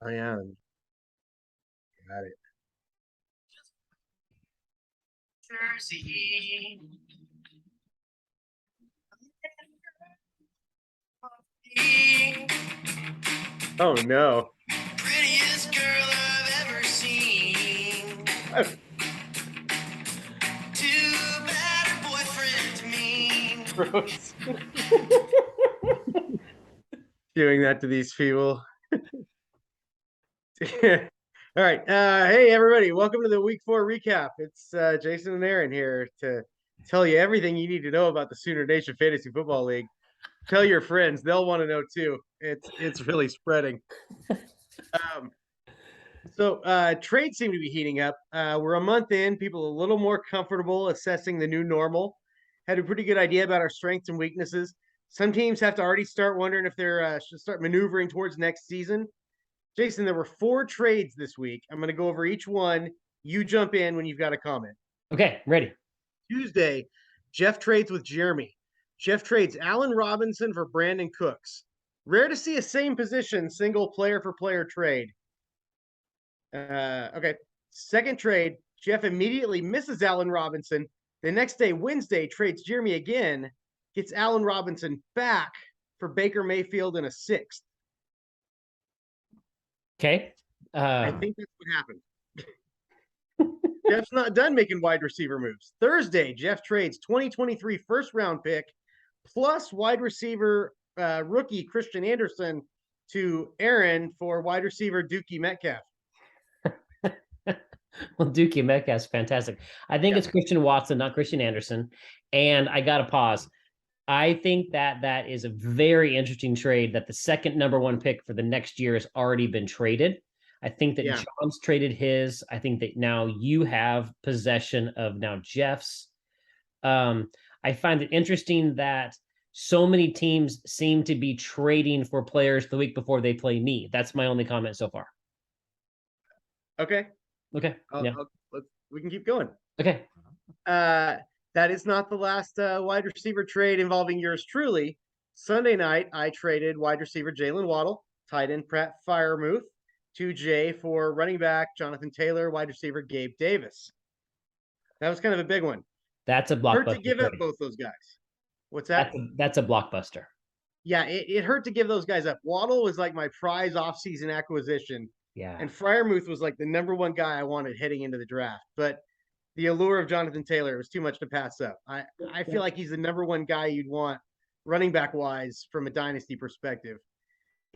I am. Got it. Jersey. Oh no. Prettiest girl I've ever seen. Too bad her boyfriend's mean. Gross. Doing that to these people. All right. Hey, everybody. Welcome to the Week 4 recap. It's Jason and Aaron here to tell you everything you need to know about the SoonerNation Fantasy Football League. Tell your friends. They'll want to know, too. It's really spreading. Trades seem to be heating up. We're a month in. People a little more comfortable assessing the new normal. Had a pretty good idea about our strengths and weaknesses. Some teams have to already start wondering if they're should start maneuvering towards next season. Jason, there were 4 trades this week. I'm going to go over each one. You jump in when you've got a comment. Okay, ready. Tuesday, Jeff trades with Jeremy. Jeff trades Allen Robinson for Brandon Cooks. Rare to see a same position single player for player trade. Okay. Second trade, Jeff immediately misses Allen Robinson. The next day, Wednesday, trades Jeremy again, gets Allen Robinson back for Baker Mayfield in a 6th. Okay. I think that's what happened. Jeff's not done making wide receiver moves. Thursday, Jeff trades 2023 first round pick plus wide receiver rookie Christian Anderson to Aaron for wide receiver Dookie Metcalf. Well, Dookie Metcalf's fantastic. I think it's Christian Watson, not Christian Anderson. And I got to pause. I think that is a very interesting trade that the second number 1 pick for the next year has already been traded. I think that John's traded his. I think that now you have possession of now Jeff's. I find it interesting that so many teams seem to be trading for players the week before they play me. That's my only comment so far. Okay. We can keep going. Okay. That is not the last wide receiver trade involving yours truly. Sunday night, I traded wide receiver Jalen Waddle, tight end Pratt Freiermuth, to Jay for running back Jonathan Taylor, wide receiver Gabe Davis. That was kind of a big one. That's a blockbuster. Hurt to give up both those guys. What's that? That's a blockbuster. Yeah, it hurt to give those guys up. Waddle was like my prize offseason acquisition. Yeah. And Freiermuth was like the number 1 guy I wanted heading into the draft. But the allure of Jonathan Taylor was too much to pass up. I feel like he's the number 1 guy you'd want running back wise from a dynasty perspective.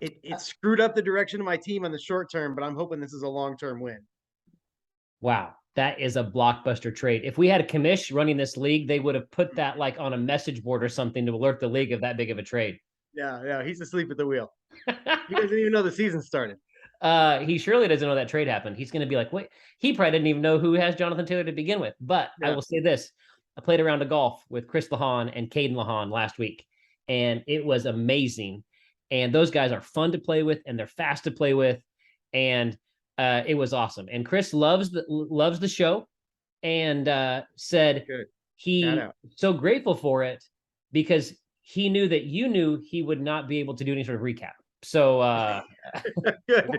It screwed up the direction of my team on the short term, but I'm hoping this is a long-term win. Wow. That is a blockbuster trade. If we had a commish running this league, they would have put that like on a message board or something to alert the league of that big of a trade. Yeah, he's asleep at the wheel. He doesn't even know the season started. He surely doesn't know that trade happened. He's going to be like, wait, he probably didn't even know who has Jonathan Taylor to begin with. But I will say this. I played a round of golf with Chris Lahan and Caden Lahan last week, and it was amazing. And those guys are fun to play with, and they're fast to play with. And it was awesome. And Chris loves the show and said he's so grateful for it because he knew that you knew he would not be able to do any sort of recap. So Good.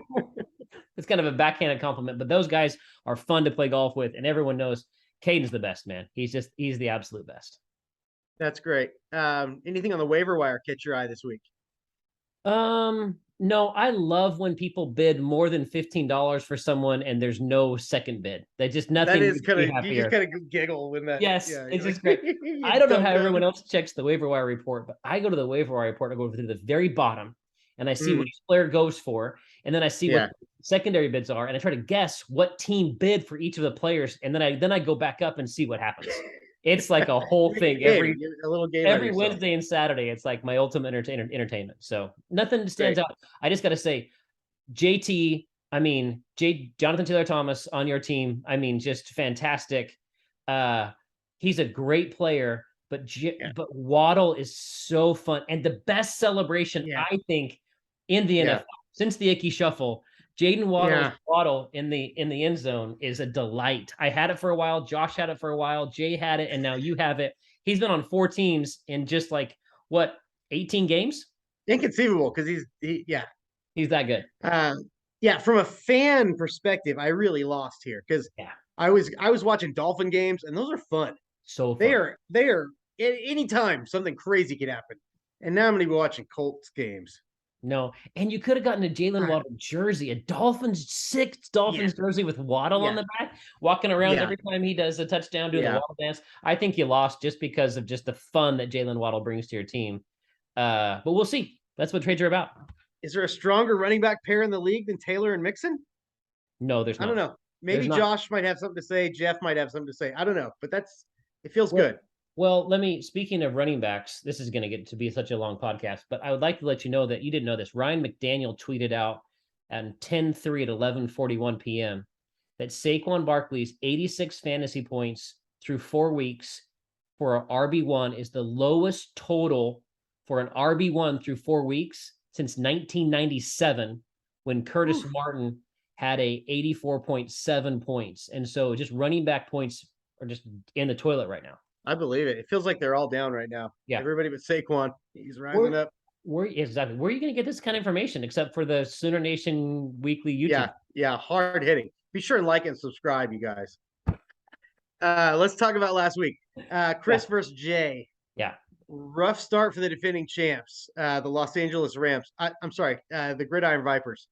It's kind of a backhanded compliment, but those guys are fun to play golf with, and everyone knows Caden's the best, man. He's the absolute best. That's great. Anything on the waiver wire catch your eye this week? No, I love when people bid more than $15 for someone and there's no second bid. They just nothing. That is kind of, you just kind of giggle when that. Yes, it's just great. I don't know how everyone else checks the waiver wire report, but I go to the waiver wire report. I go through the very bottom and I see what each player goes for, and then I see what secondary bids are, and I try to guess what team bid for each of the players, and then I go back up and see what happens. It's like a whole thing every Wednesday and Saturday. It's like my ultimate entertainment. So nothing stands out. I just got to say, Jonathan Taylor Thomas on your team. I mean, just fantastic. He's a great player, but Waddle is so fun, and the best celebration I think in the NFL since the Icky Shuffle. Jaden Waddle in the end zone is a delight. I had it for a while. Josh had it for a while. Jay had it, and now you have it. He's been on 4 teams in just 18 games? Inconceivable because he's that good. Yeah, from a fan perspective, I really lost here because Yeah, I was watching Dolphin games, and those are fun. so They fun. are they are at any time something crazy could happen. And now I'm gonna be watching Colts games. No, and you could have gotten a Jalen Ah, Waddle jersey, a six yeah, Dolphins jersey with Waddle on yeah, the back, walking around yeah, every time he does a touchdown doing the yeah. Waddle dance. I think you lost just because of just the fun that Jalen Waddle brings to your team. But we'll see. That's what trades are about. Is there a stronger running back pair in the league than Taylor and Mixon? No, there's I don't not. know. There's Maybe not. Josh might have something to say. Jeff might have something to say. I don't know, but it feels Well, good. well, speaking of running backs, this is going to get to be such a long podcast, but I would like to let you know that you didn't know this. Ryan McDaniel tweeted out at 10:03 at 11:41 p.m. that Saquon Barkley's 86 fantasy points through 4 weeks for an RB1 is the lowest total for an RB1 through 4 weeks since 1997 when Curtis Oof, Martin had a 84.7 points. And so just running back points are just in the toilet right now. I believe it. It feels like they're all down right now. Yeah. Everybody but Saquon. He's rising Where up. where are you going to get this kind of information except for the Sooner Nation weekly YouTube? Yeah, yeah, hard hitting. Be sure and like and subscribe, you guys. Let's talk about last week. Chris versus Jay. Yeah. Rough start for the defending champs, the Los Angeles Rams. I'm sorry, the Gridiron Vipers.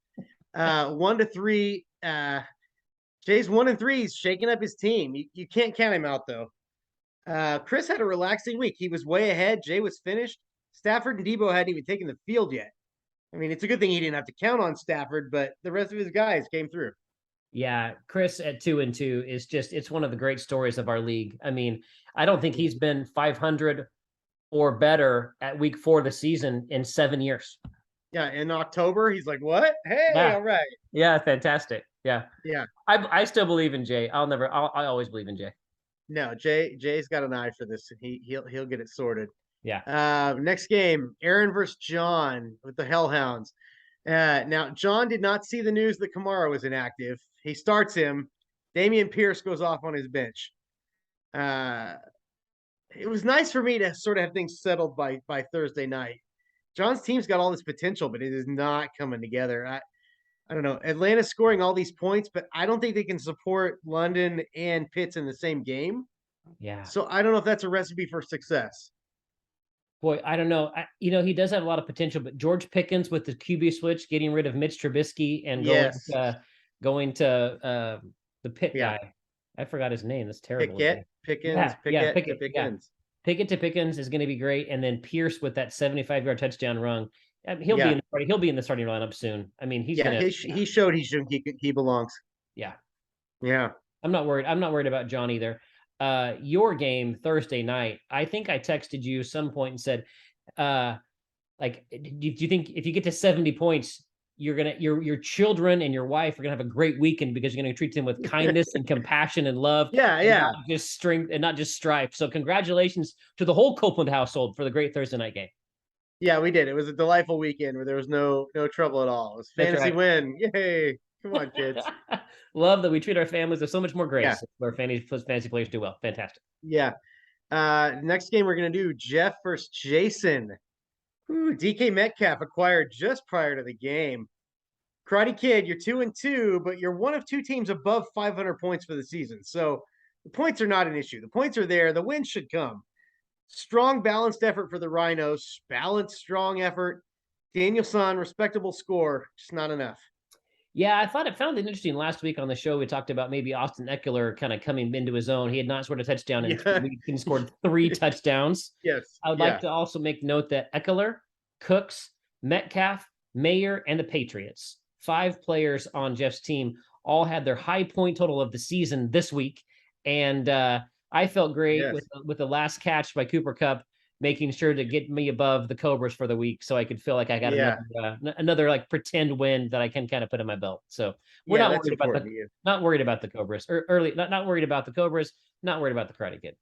1-3. Jay's 1-3. He's shaking up his team. You can't count him out though. Chris had a relaxing week. He was way ahead. Jay was finished. Stafford and Debo hadn't even taken the field yet. I mean, it's a good thing he didn't have to count on Stafford, but the rest of his guys came through. Yeah, Chris at 2-2 is just it's one of the great stories of our league. I mean, I don't think he's been 500 or better at week 4 of the season in 7 years. Yeah, in October, he's like, "What? Hey, Yeah. all right." Yeah, fantastic. Yeah. Yeah. I still believe in Jay. I always believe in Jay. No, Jay's got an eye for this. He'll get it sorted. Yeah. Next game, Aaron versus John with the Hellhounds. Now John did not see the news that Kamara was inactive. He starts him. Damian Pierce goes off on his bench. It was nice for me to sort of have things settled by Thursday night. John's team's got all this potential, but it is not coming together. I don't know. Atlanta's scoring all these points, but I don't think they can support London and Pitts in the same game. Yeah. So I don't know if that's a recipe for success. Boy, I don't know. He does have a lot of potential, but George Pickens with the QB switch, getting rid of Mitch Trubisky and Yes. going to the Pitt Yeah. guy. I forgot his name. That's terrible. Pickett, Pickens, Yeah, Pickett, Pickett, Pickens. Pickett to Pickens is going to be great, and then Pierce with that 75-yard touchdown run. He'll be in the starting lineup soon. I mean, he's gonna. He showed he belongs. Yeah, Yeah. I'm not worried. I'm not worried about John either. Your game Thursday night. I think I texted you some point and said, like, do you think if you get to 70 points, your children and your wife are gonna have a great weekend because you're gonna treat them with kindness and compassion and love. Yeah, and yeah. not just strength and not just strife. So congratulations to the whole Copeland household for the great Thursday night game. Yeah, we did. It was a delightful weekend where there was no trouble at all. It was fantasy win. Yay. Come on, kids. Love that we treat our families with so much more grace. Yeah. Where fantasy players do well. Fantastic. Yeah. Next game we're gonna do Jeff versus Jason. Ooh, DK Metcalf acquired just prior to the game. Karate Kid, you're 2-2, but you're one of two teams above 500 points for the season. So the points are not an issue. The points are there. The win should come. Strong, balanced effort for the Rhinos. Balanced, strong effort. Danielson, respectable score. Just not enough. Yeah, I found it interesting last week on the show. We talked about maybe Austin Eckler kind of coming into his own. He had not scored a touchdown in 3 weeks and scored 3 touchdowns. Yes. I would like to also make note that Eckler, Cooks, Metcalf, Mayer, and the Patriots, 5 players on Jeff's team, all had their high point total of the season this week. And I felt great with the last catch by Cooper Kupp, making sure to get me above the Cobras for the week so I could feel like I got another like pretend win that I can kind of put in my belt. So we're not worried about the Cobras or not worried about the Cobras, not worried about the Karate Kid.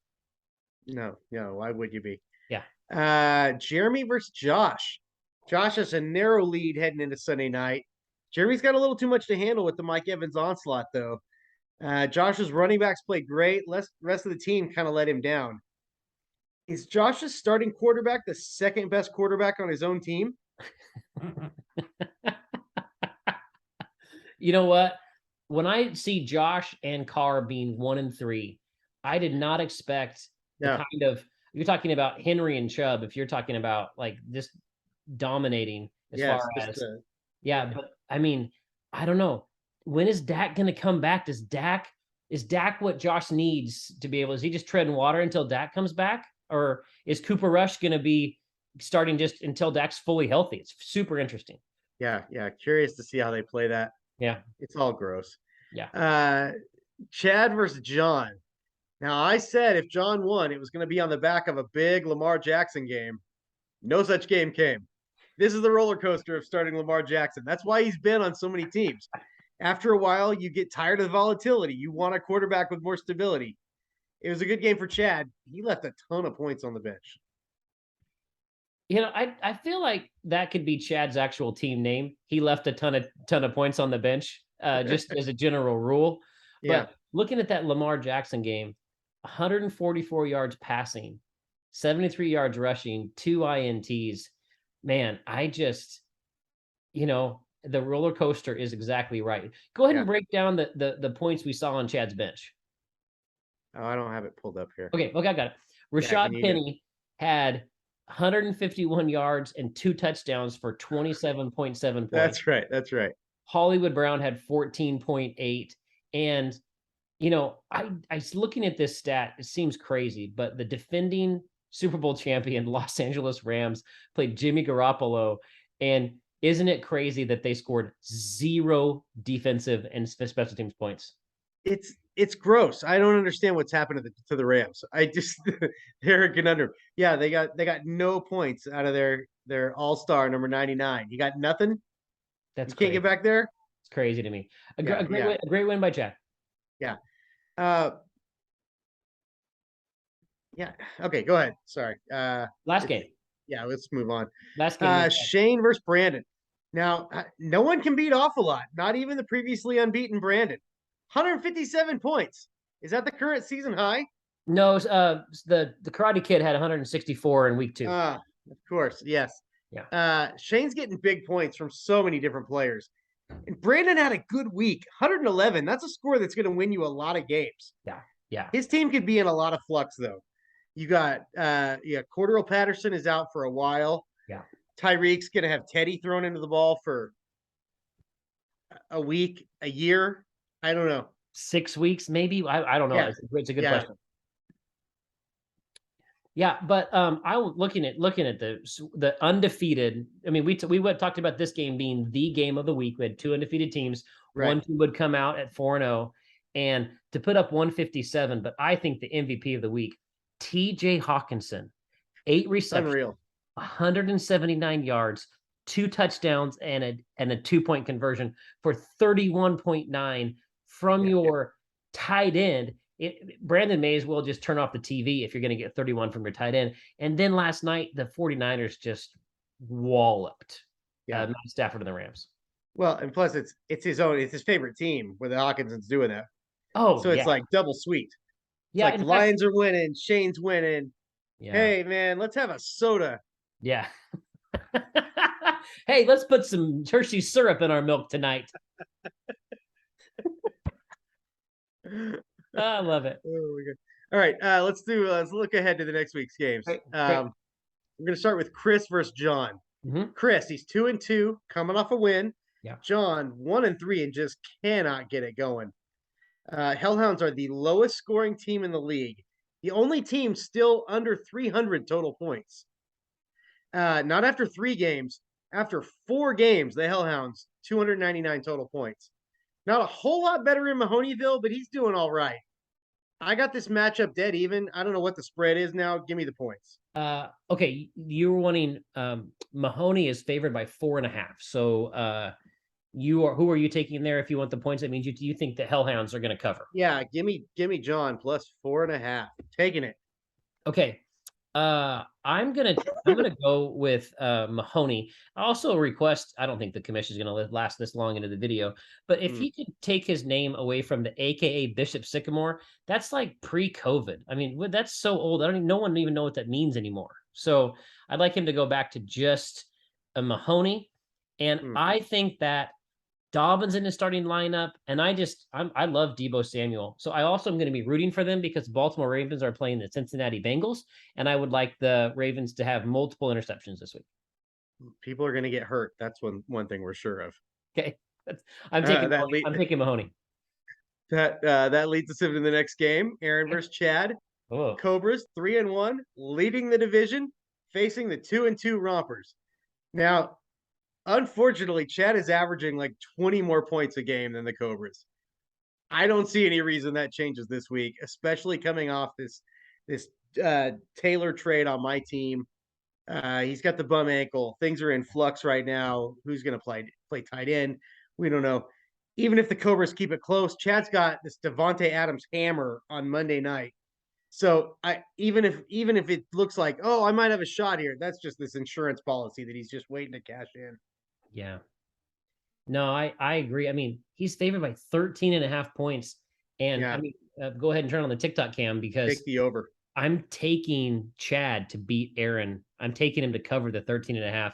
No, why would you be? Yeah. Jeremy versus Josh. Josh has a narrow lead heading into Sunday night. Jeremy's got a little too much to handle with the Mike Evans onslaught, though. Josh's running backs played great. Rest of the team kind of let him down. Is Josh's starting quarterback the second best quarterback on his own team? You know what? When I see Josh and Carr being 1-3, I did not expect the kind of, you're talking about Henry and Chubb. If you're talking about like this dominating as far as, but I mean, I don't know. When is Dak going to come back? Is Dak what Josh needs to be able? Is he just treading water until Dak comes back, or is Cooper Rush going to be starting just until Dak's fully healthy? It's super interesting. Yeah. Curious to see how they play that. Yeah. It's all gross. Yeah. Chad versus John. Now, I said if John won, it was going to be on the back of a big Lamar Jackson game. No such game came. This is the roller coaster of starting Lamar Jackson. That's why he's been on so many teams. After a while, you get tired of the volatility. You want a quarterback with more stability. It was a good game for Chad. He left a ton of points on the bench. You know, I feel like that could be Chad's actual team name. He left a ton of points on the bench, just as a general rule. But looking at that Lamar Jackson game, 144 yards passing, 73 yards rushing, 2 INTs. Man, I just, the roller coaster is exactly right. Go ahead and break down the points we saw on Chad's bench. Oh, I don't have it pulled up here. Okay, I got it. Rashad Penny had 151 yards and 2 touchdowns for 27.7 points. That's right. Hollywood Brown had 14.8. And, I was looking at this stat. It seems crazy, but the defending Super Bowl champion Los Angeles Rams played Jimmy Garoppolo. And isn't it crazy that they scored 0 defensive and special teams points? It's gross. I don't understand what's happened to the Rams. They're a conundrum. Yeah, they got no points out of their all-star number 99. You got nothing. That's you can't get back there. It's crazy to me. A great win by Chad. Yeah. Yeah. Okay, go ahead. Sorry. Last game. Yeah, let's move on. Last game. Shane versus Brandon. Now, no one can beat off a lot. Not even the previously unbeaten Brandon. 157 points. Is that the current season high? No, the Karate Kid had 164 in week 2. Of course, yes. Yeah. Shane's getting big points from so many different players. And Brandon had a good week. 111. That's a score that's going to win you a lot of games. Yeah. His team could be in a lot of flux, though. You got Cordero Patterson is out for a while. Yeah. Tyreek's going to have Teddy thrown into the ball for a week, a year. I don't know. 6 weeks, maybe. I don't know. Yeah. It's a good question. Yeah, but I was looking at the undefeated. I mean, we talked about this game being the game of the week. We had 2 undefeated teams. Right. One team would come out at 4-0, and to put up 157. But I think the MVP of the week, T.J. Hawkinson, 8 receptions, unreal, 179 yards, 2 touchdowns, and a 2-point conversion for 31.9 from your tight end. Brandon may as well just turn off the TV if you're going to get 31 from your tight end. And then last night, the 49ers just walloped Matt Stafford and the Rams. Well, and plus it's his favorite team where the Hawkinson's doing that. Oh, so it's like double sweet. It's like the Lions are winning, Shane's winning. Yeah. Hey man, let's have a soda. Yeah. Hey, let's put some Hershey syrup in our milk tonight. I love it. Oh my God. All right, let's look ahead to the next week's games. We're going to start with Chris versus John. Mm-hmm. Chris, he's 2-2, coming off a win. Yeah. John 1-3 and just cannot get it going. Hellhounds are the lowest scoring team in the league. The only team still under 300 total points. Not after 3 games. After 4 games, the Hellhounds 299 total points. Not a whole lot better in Mahoneyville, but he's doing all right. I got this matchup dead even. I don't know what the spread is now. Give me the points. Okay, you were wanting Mahoney is favored by 4.5. So who are you taking there if you want the points? That means you think the Hellhounds are going to cover. Yeah, give me John plus 4.5. Taking it. Okay. I'm gonna go with Mahoney. I also request. I don't think the commission is gonna last this long into the video, but if he could take his name away from the AKA Bishop Sycamore, that's like pre-COVID. I mean, that's so old. No one even know what that means anymore. So I'd like him to go back to just a Mahoney, and I think that Dobbins in the starting lineup, and I love Deebo Samuel. So I also am going to be rooting for them because Baltimore Ravens are playing the Cincinnati Bengals, and I would like the Ravens to have multiple interceptions this week. People are going to get hurt. That's one thing we're sure of. Okay, I'm taking Mahoney. That leads us into the next game. Aaron versus Chad. Oh. Cobras 3-1, leading the division, facing the 2-2 Rompers. Now, unfortunately, Chad is averaging like 20 more points a game than the Cobras. I don't see any reason that changes this week, especially coming off this Taylor trade on my team. He's got the bum ankle. Things are in flux right now. Who's going to play tight end? We don't know. Even if the Cobras keep it close, Chad's got this Devontae Adams hammer on Monday night. So even if it looks like, oh, I might have a shot here, that's just this insurance policy that he's just waiting to cash in. Yeah. No, I agree. I mean, he's favored by 13.5 points. And I mean, go ahead and turn on the TikTok cam because take the over. I'm taking Chad to beat Aaron. I'm taking him to cover the 13.5.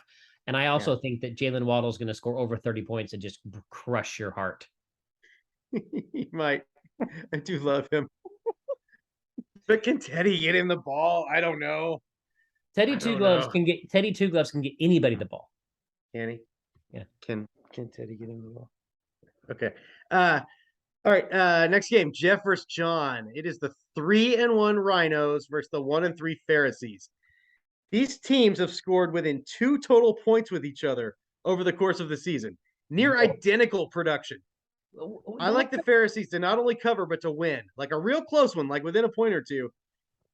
And I also think that Jalen Waddle is going to score over 30 points and just crush your heart. He might. I do love him. But can Teddy get him the ball? I don't know. Teddy Two Gloves can get anybody the ball. Can he? Yeah. Can Teddy get him the ball? Okay. All right. Next game, Jeff versus John. It is the 3-1 Rhinos versus the 1-3 Pharisees. These teams have scored within 2 total points with each other over the course of the season. Near identical production. I like the Pharisees to not only cover, but to win. Like a real close one, like within a point or two.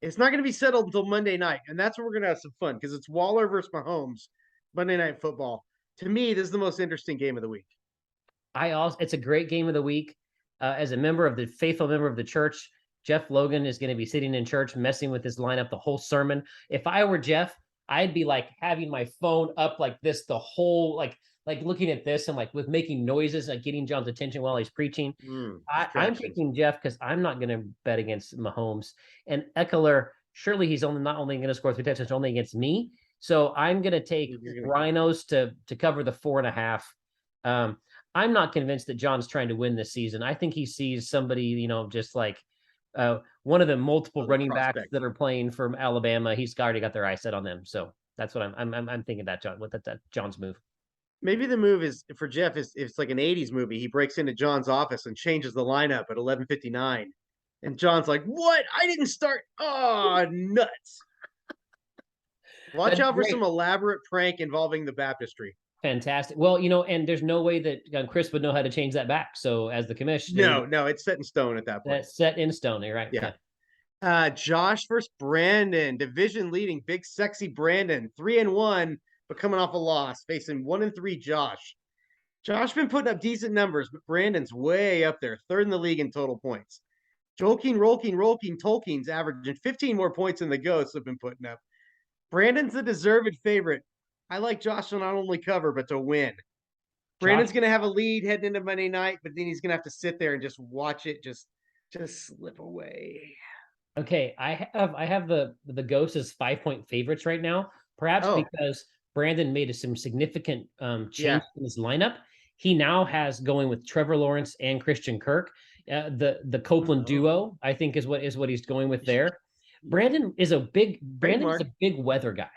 It's not going to be settled until Monday night. And that's where we're going to have some fun because it's Waller versus Mahomes, Monday Night Football. To me, this is the most interesting game of the week. It's a great game of the week. As a faithful member of the church, Jeff Logan is going to be sitting in church messing with his lineup the whole sermon. If I were Jeff, I'd be like having my phone up like this the whole like looking at this and like with making noises, like getting John's attention while he's preaching. I'm taking Jeff because I'm not going to bet against Mahomes. And Eckler, surely he's not only going to score 3 touchdowns only against me. So I'm going to take Rhinos to cover the 4.5. I'm not convinced that John's trying to win this season. I think he sees somebody, just like one of the multiple running backs that are playing from Alabama. He's already got their eyes set on them. So that's what I'm thinking that John, that John's move. Maybe the move is for Jeff is it's like an 80s movie. He breaks into John's office and changes the lineup at 11:59. And John's like, "What? I didn't start." Oh, nuts. Watch out for some elaborate prank involving the baptistry. Fantastic. Well, and there's no way that Chris would know how to change that back. So as the commissioner, no, it's set in stone at that point. That's set in stone. You're right. Yeah. Josh versus Brandon, division leading, big sexy Brandon, 3-1, but coming off a loss, facing 1-3 Josh. Josh been putting up decent numbers, but Brandon's way up there, 3rd in the league in total points. Tolkien's averaging 15 more points than the Ghosts have been putting up. Brandon's the deserved favorite. I like Josh to not only cover, but to win. Brandon's going to have a lead heading into Monday night, but then he's going to have to sit there and just watch it just slip away. Okay, I have the Ghosts as 5-point favorites right now, perhaps because Brandon made some significant change in his lineup. He now has going with Trevor Lawrence and Christian Kirk. The Copeland duo, I think, is what he's going with there. Brandon is a big weather guy.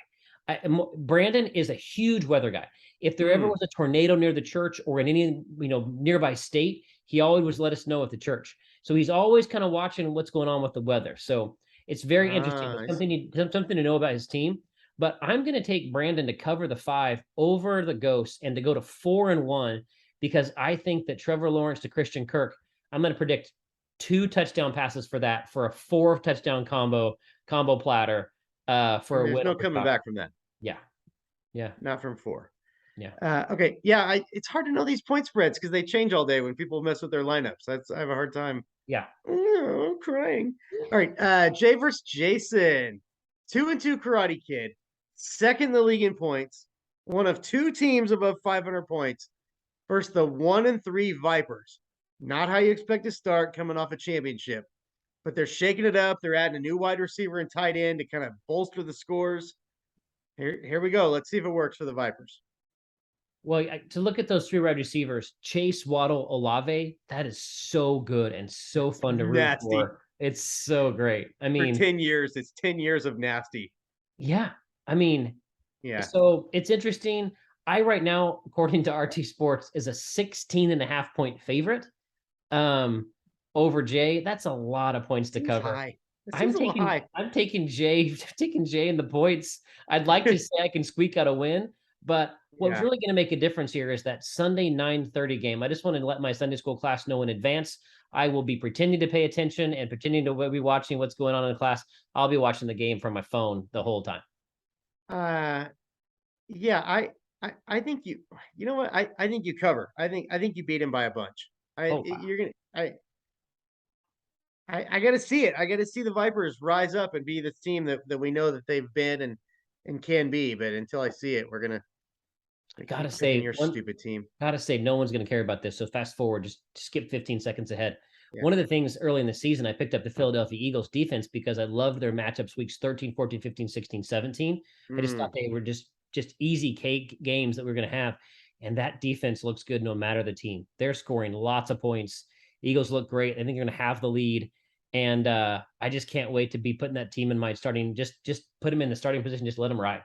Brandon is a huge weather guy. If there ever was a tornado near the church or in any nearby state, he always would let us know at the church. So he's always kind of watching what's going on with the weather. So it's very interesting. It's something to know about his team. But I'm going to take Brandon to cover the 5 over the Ghosts and to go to 4-1 because I think that Trevor Lawrence to Christian Kirk, I'm going to predict 2 touchdown passes for that for a 4 touchdown combo platter. For there's no coming back from that. Yeah. Not from 4. Yeah. Okay. Yeah. It's hard to know these point spreads because they change all day when people mess with their lineups. I have a hard time. Yeah. I'm crying. All right. Jay versus Jason. 2-2 Karate Kid. 2nd in the league in points. One of 2 teams above 500 points. Versus the 1-3 Vipers. Not how you expect to start coming off a championship. But they're shaking it up. They're adding a new wide receiver and tight end to kind of bolster the scores. Here we go. Let's see if it works for the Vipers. Well, to look at those 3 wide receivers, Chase, Waddle, Olave, that is so good and so fun to root Nasty. for. It's so great. I mean, for 10 years, it's 10 years of nasty. yeah. I mean, Yeah. so it's interesting. I right now, according to RT Sports, is a 16.5 point favorite over Jay. That's a lot of points to Seems cover. high. I'm taking Jay in the points. I'd like to say I can squeak out a win, but what's really going to make a difference here is that Sunday 9:30 game. I just want to let my Sunday school class know in advance. I will be pretending to pay attention and pretending to be watching what's going on in the class. I'll be watching the game from my phone the whole time. Yeah, I think you know what? I think you cover. I think you beat him by a bunch. You're gonna I gotta see it. I gotta see the Vipers rise up and be the team that we know that they've been and can be. But until I see it, we're gonna gotta say your stupid team. Gotta say, no one's gonna care about this. So fast forward, just skip 15 seconds ahead. Yeah. One of the things early in the season, I picked up the Philadelphia Eagles defense because I loved their matchups weeks 13, 14, 15, 16, 17. I just thought they were just easy cake games that we're going to have. And that defense looks good no matter the team. They're scoring lots of points. Eagles look great. I think they're going to have the lead. And I just can't wait to be putting that team in my starting, just put them in the starting position, just let them ride.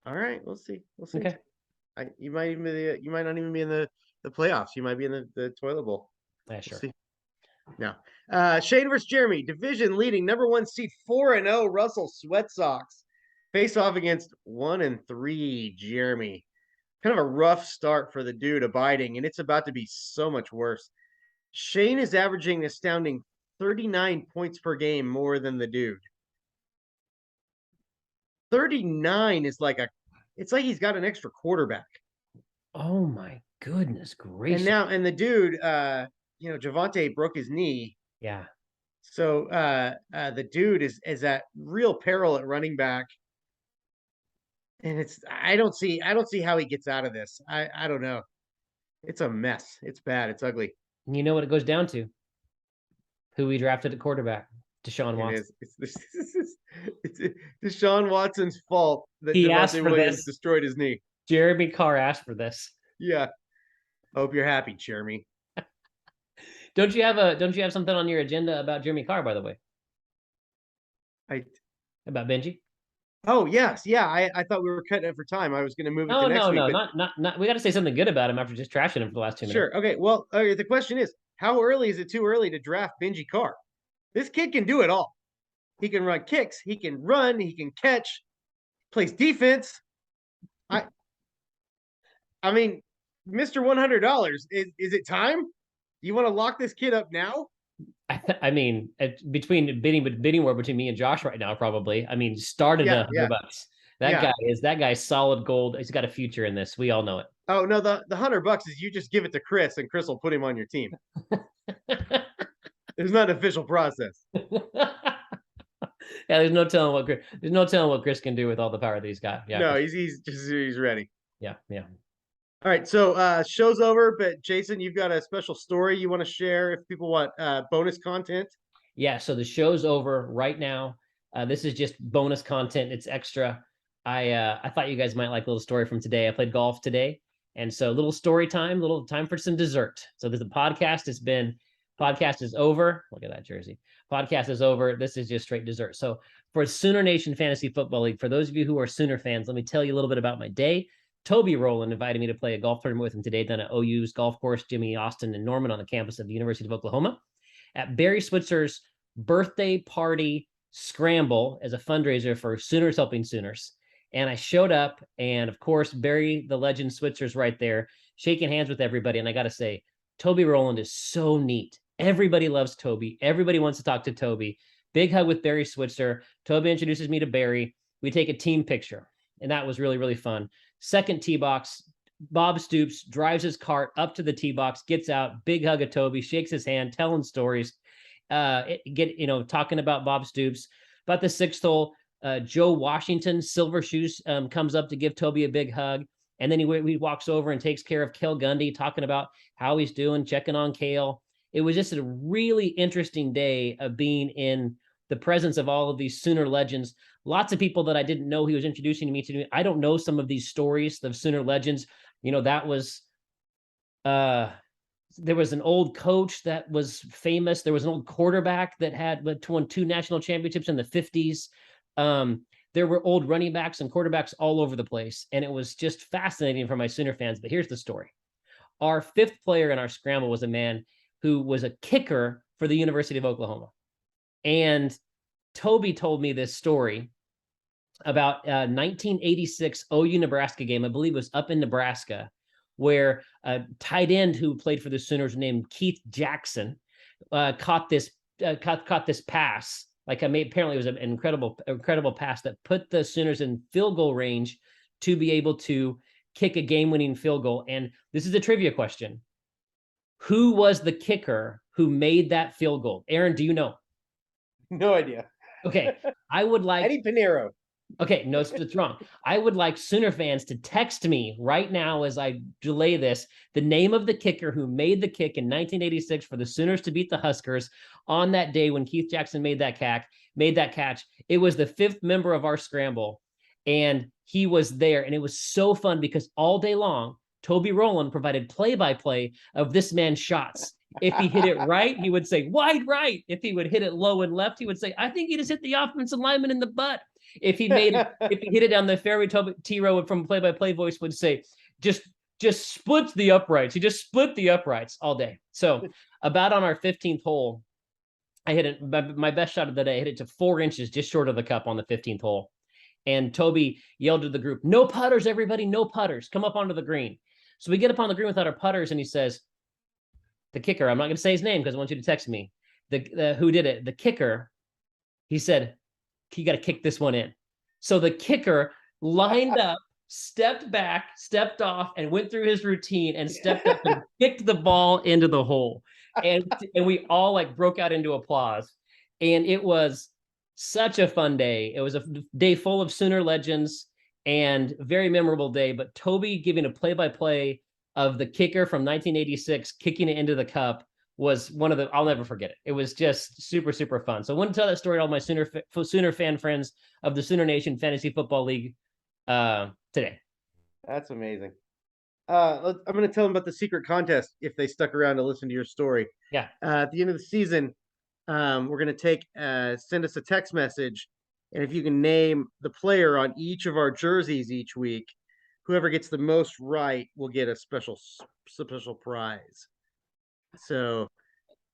All right, we'll see. Okay. You might not even be in the playoffs. You might be in the toilet bowl. Yeah, sure. We'll see. Now, Shane versus Jeremy, division leading number 1 seed 4-0 Russell Sweat Sox face off against 1-3 Jeremy. Kind of a rough start for the dude abiding, and it's about to be so much worse. Shane is averaging an astounding 39 points per game more than the dude. 39 is it's like he's got an extra quarterback. Oh my goodness gracious. And the dude, Javonte broke his knee. Yeah. So the dude is at real peril at running back. And I don't see how he gets out of this. I don't know. It's a mess. It's bad. It's ugly. And you know what it goes down to? Who we drafted at quarterback. Deshaun Watson. It's Deshaun Watson's fault that he asked Devontae for Williams this. destroyed his knee. Jeremy Carr asked for this. Yeah. Hope you're happy, Jeremy. Don't you have something on your agenda about Jeremy Carr, by the way? About Benji? Oh yes, yeah. I thought we were cutting it for time. I was going to move it to next week. Not. We got to say something good about him after just trashing him for the last 2 minutes. Sure. Okay. Well, the question is, how early is it too early to draft Benji Carr? This kid can do it all. He can run kicks. He can run. He can catch. Plays defense. I mean, Mr. $100. Is it time? You want to lock this kid up now? I mean, between bidding war between me and Josh right now, probably. I mean, started $100. That guy's solid gold. He's got a future in this. We all know it. Oh no, the $100 is you just give it to Chris, and Chris will put him on your team. There's not an official process. Yeah, there's no telling what Chris can do with all the power that he's got. Yeah. No, he's ready. Yeah. All right, so show's over, but Jason, you've got a special story you want to share if people want bonus content. Yeah, so the show's over right now. This is just bonus content. It's extra. I thought you guys might like a little story from today. I played golf today, and so little story time, little time for some dessert. So the podcast is over. Look at that jersey. Podcast is over. This is just straight dessert. So for SoonerNation Fantasy Football League, for those of you who are Sooner fans, let me tell you a little bit about my day. Toby Rowland invited me to play a golf tournament with him today down at OU's golf course, Jimmy Austin and Norman on the campus of the University of Oklahoma. At Barry Switzer's birthday party scramble as a fundraiser for Sooners Helping Sooners. And I showed up, and of course, Barry, the legend Switzer's right there, shaking hands with everybody. And I got to say, Toby Rowland is so neat. Everybody loves Toby. Everybody wants to talk to Toby. Big hug with Barry Switzer. Toby introduces me to Barry. We take a team picture, and that was really, really fun. Second tee box, Bob Stoops drives his cart up to the tee box, gets out, big hug of Toby, shakes his hand, telling stories, talking about Bob Stoops. About the sixth hole, Joe Washington, Silver Shoes, comes up to give Toby a big hug. And then he walks over and takes care of Cale Gundy, talking about how he's doing, checking on Cale. It was just a really interesting day of being in the presence of all of these Sooner legends. Lots of people that I didn't know he was introducing me to. I don't know some of these stories of Sooner legends. You know, that was there was an old coach that was famous. There was an old quarterback that had won 2 national championships in the 50s. There were old running backs and quarterbacks all over the place. And it was just fascinating for my Sooner fans. But here's the story. Our 5th player in our scramble was a man who was a kicker for the University of Oklahoma. And Toby told me this story about 1986 OU Nebraska game. I believe it was up in Nebraska, where a tight end who played for the Sooners named Keith Jackson caught this pass. Like apparently it was an incredible pass that put the Sooners in field goal range to be able to kick a game-winning field goal. And this is a trivia question. Who was the kicker who made that field goal? Aaron, do you know? No idea. Okay, I would like Eddie Pinheiro. Okay, no, it's wrong. I would like Sooner fans to text me right now as I delay this, the name of the kicker who made the kick in 1986 for the Sooners to beat the Huskers on that day when Keith Jackson made that catch. It was the 5th member of our scramble, and he was there, and it was so fun because all day long, Toby Rowland provided play-by-play of this man's shots. If he hit it right, he would say, wide right. If he would hit it low and left, he would say, I think he just hit the offensive lineman in the butt. If he hit it down the fairway, T-Row from play-by-play voice would say, just split the uprights. He just split the uprights all day. So about on our 15th hole, I hit it, my best shot of the day. I hit it to 4 inches, just short of the cup on the 15th hole. And Toby yelled to the group, no putters, everybody, no putters. Come up onto the green. So we get up on the green without our putters, and he says, the kicker, I'm not going to say his name because I want you to text me. Who did it? The kicker, he said, you got to kick this one in. So the kicker lined up, stepped back, stepped off, and went through his routine and stepped up and kicked the ball into the hole. And we all like broke out into applause. And it was such a fun day. It was a day full of Sooner legends and very memorable day. But Toby giving a play-by-play of the kicker from 1986, kicking it into the cup, was one of the, I'll never forget it. It was just super, super fun. So I want to tell that story to all my Sooner fan friends of the SoonerNation Fantasy Football League today. That's amazing. I'm going to tell them about the secret contest if they stuck around to listen to your story. Yeah. At the end of the season, we're going to send us a text message, and if you can name the player on each of our jerseys each week, whoever gets the most right will get a special prize. So,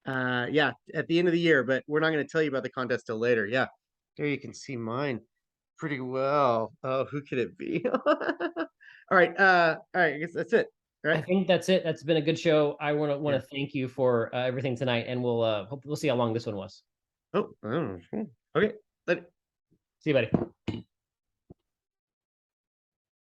yeah, at the end of the year, but we're not going to tell you about the contest till later. Yeah, there you can see mine pretty well. Oh, who could it be? All right, I guess that's it. All right. I think that's it. That's been a good show. I want to thank you for everything tonight, and we'll see how long this one was. Oh, okay. See you, buddy.